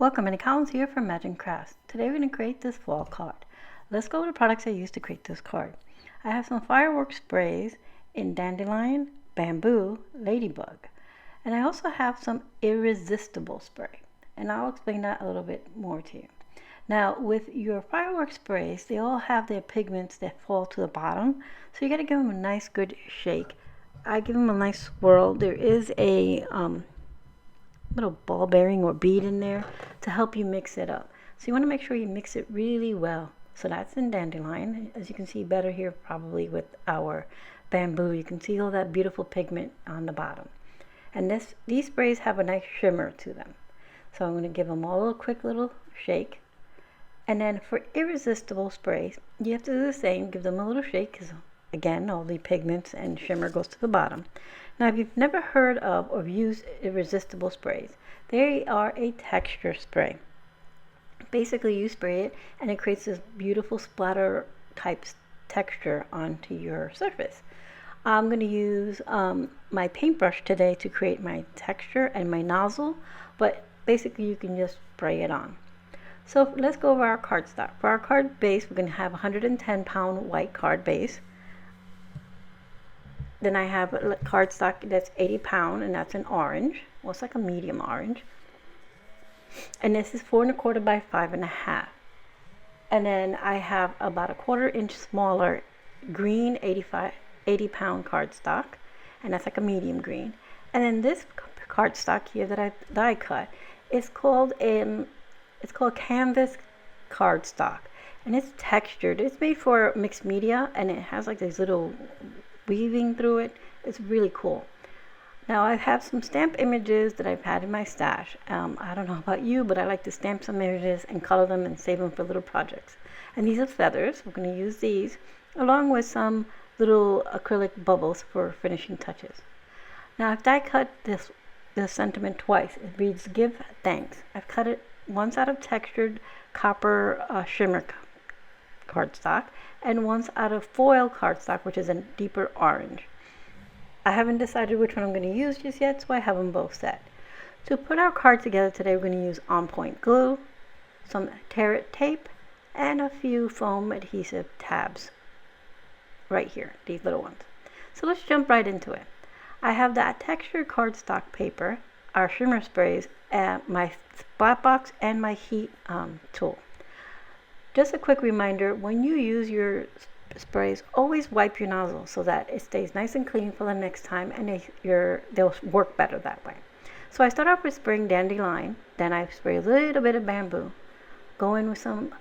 Welcome, and Collins here from Magic Crafts. Today we're going to create this fall card. Let's go over the products I used to create this card. I have some fireworks sprays in Dandelion, Bamboo, Ladybug. And I also have some irRESISTible spray. And I'll explain that a little bit more to you. Now, with your fireworks sprays, they all have their pigments that fall to the bottom. So you got to give them a nice good shake. I give them a nice swirl. There is a little ball bearing or bead in there to help you mix it up. So you want to make sure you mix it really well. So that's in Dandelion. As you can see better here probably with our Bamboo. You can see all that beautiful pigment on the bottom. And these sprays have a nice shimmer to them. So I'm going to give them all a quick little shake. And then for irRESISTible sprays, you have to do the same. Give them a little shake because again, all the pigments and shimmer goes to the bottom. Now, if you've never heard of or used irRESISTible sprays, they are a texture spray. Basically, you spray it and it creates this beautiful splatter type texture onto your surface. I'm going to use my paintbrush today to create my texture and my nozzle, but basically you can just spray it on. So let's go over our cardstock. For our card base, we're going to have a 110-pound white card base. Then I have a cardstock that's 80 pounds, and that's an orange. Well, it's like a medium orange. And this is 4 1/4 by 5 1/2. And then I have about a 1/4 inch smaller green 80-pound cardstock, and that's like a medium green. And then this cardstock here that I die cut is called canvas cardstock, and it's textured. It's made for mixed media, and it has like these little weaving through it. It's really cool. Now I have some stamp images that I've had in my stash. I don't know about you, but I like to stamp some images and color them and save them for little projects. And these are feathers. We're going to use these along with some little acrylic bubbles for finishing touches. Now I've die cut this sentiment twice. It reads "Give Thanks." I've cut it once out of textured copper shimmer cardstock and once out of foil cardstock, which is a deeper orange. I haven't decided which one I'm going to use just yet, so I have them both set. To put our card together today, we're going to use on-point glue, some tear it tape, and a few foam adhesive tabs right here, these little ones. So let's jump right into it. I have that textured cardstock paper, our shimmer sprays, my spot box, and my heat tool. Just a quick reminder, when you use your sprays, always wipe your nozzle so that it stays nice and clean for the next time, and they'll work better that way. So I start off with spraying Dandelion, then I spray a little bit of Bamboo, go in with some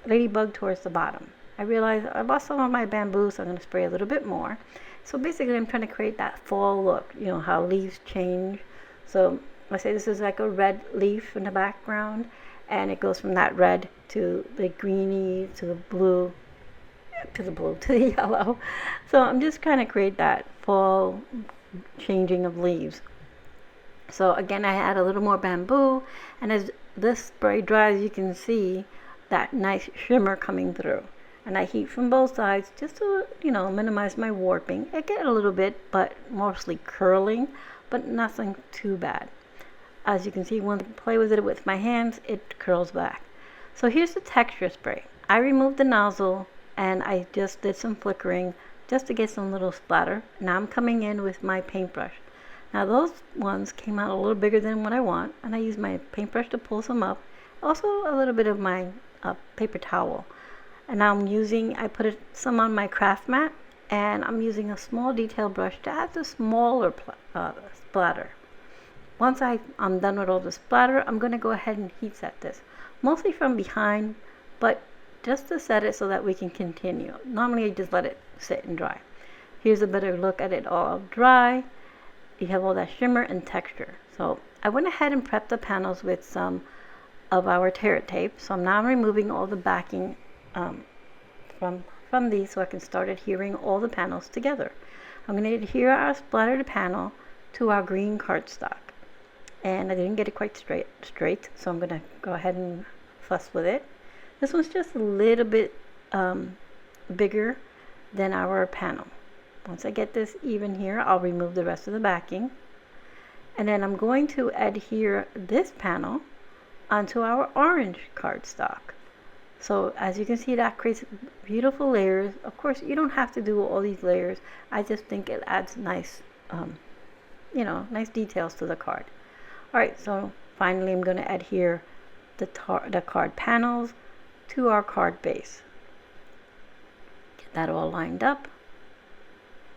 Ladybug towards the bottom. I realized I lost some of my Bamboo, so I'm going to spray a little bit more. So basically I'm trying to create that fall look, you know how leaves change. So I say this is like a red leaf in the background, and it goes from that red to the greeny to the blue to the yellow. So I'm just trying to create that fall changing of leaves. So again, I add a little more Bamboo, and as this spray dries, you can see that nice shimmer coming through. And I heat from both sides just to, minimize my warping. I get a little bit, but mostly curling, but nothing too bad. As you can see, when I play with it with my hands, it curls back. So here's the texture spray. I removed the nozzle and I just did some flickering just to get some little splatter. Now I'm coming in with my paintbrush. Now those ones came out a little bigger than what I want, and I used my paintbrush to pull some up. Also a little bit of my paper towel. And now I put some on my craft mat, and I'm using a small detail brush to add the smaller splatter. Once I'm done with all the splatter, I'm going to go ahead and heat set this. Mostly from behind, but just to set it so that we can continue. Normally I just let it sit and dry. Here's a better look at it all dry. You have all that shimmer and texture. So I went ahead and prepped the panels with some of our tear it tape. So I'm now removing all the backing from these so I can start adhering all the panels together. I'm going to adhere our splattered panel to our green cardstock. And I didn't get it quite straight, so I'm going to go ahead and fuss with it. This one's just a little bit bigger than our panel. Once I get this even here, I'll remove the rest of the backing. And then I'm going to adhere this panel onto our orange cardstock. So as you can see, that creates beautiful layers. Of course, you don't have to do all these layers. I just think it adds nice, nice details to the card. All right, so finally I'm going to adhere the card panels to our card base. Get that all lined up.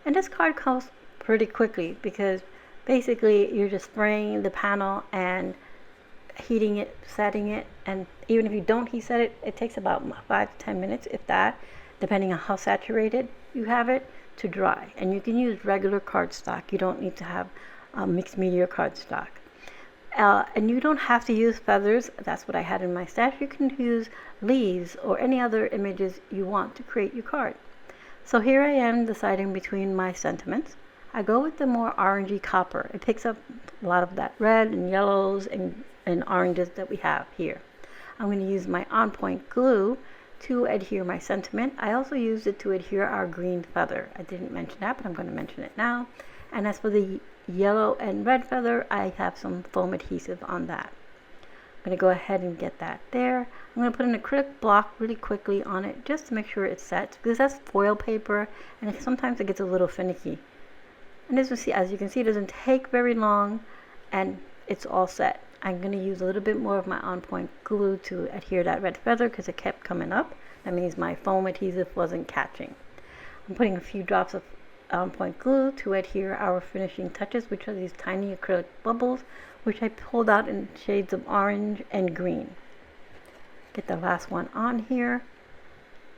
And this card comes pretty quickly because basically you're just spraying the panel and heating it, setting it, and even if you don't heat set it, it takes about 5 to 10 minutes, if that, depending on how saturated you have it, to dry. And you can use regular cardstock. You don't need to have mixed media cardstock. And you don't have to use feathers. That's what I had in my stash. You can use leaves or any other images you want to create your card. So here I am deciding between my sentiments. I go with the more orangey copper. It picks up a lot of that red and yellows and oranges that we have here. I'm going to use my on point glue to adhere my sentiment. I also used it to adhere our green feather. I didn't mention that, but I'm going to mention it now. And as for the yellow and red feather, I have some foam adhesive on that. I'm going to go ahead and get that there. I'm going to put an acrylic block really quickly on it just to make sure it sets, because that's foil paper and sometimes it gets a little finicky. And as you can see, it doesn't take very long and it's all set. I'm going to use a little bit more of my on point glue to adhere that red feather because it kept coming up. That means my foam adhesive wasn't catching. I'm putting a few drops of on point glue to adhere our finishing touches, which are these tiny acrylic bubbles, which I pulled out in shades of orange and green. Get the last one on here,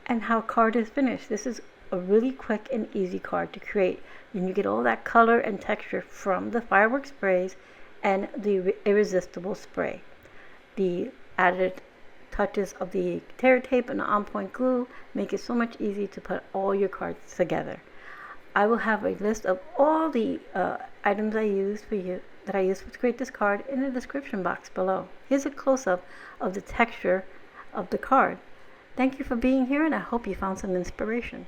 and how card is finished. This is a really quick and easy card to create, and you get all that color and texture from the fireworks sprays and the irRESISTible spray. The added touches of the tear tape and the on point glue make it so much easier to put all your cards together. I will have a list of all the items I used to create this card in the description box below. Here's a close-up of the texture of the card. Thank you for being here, and I hope you found some inspiration.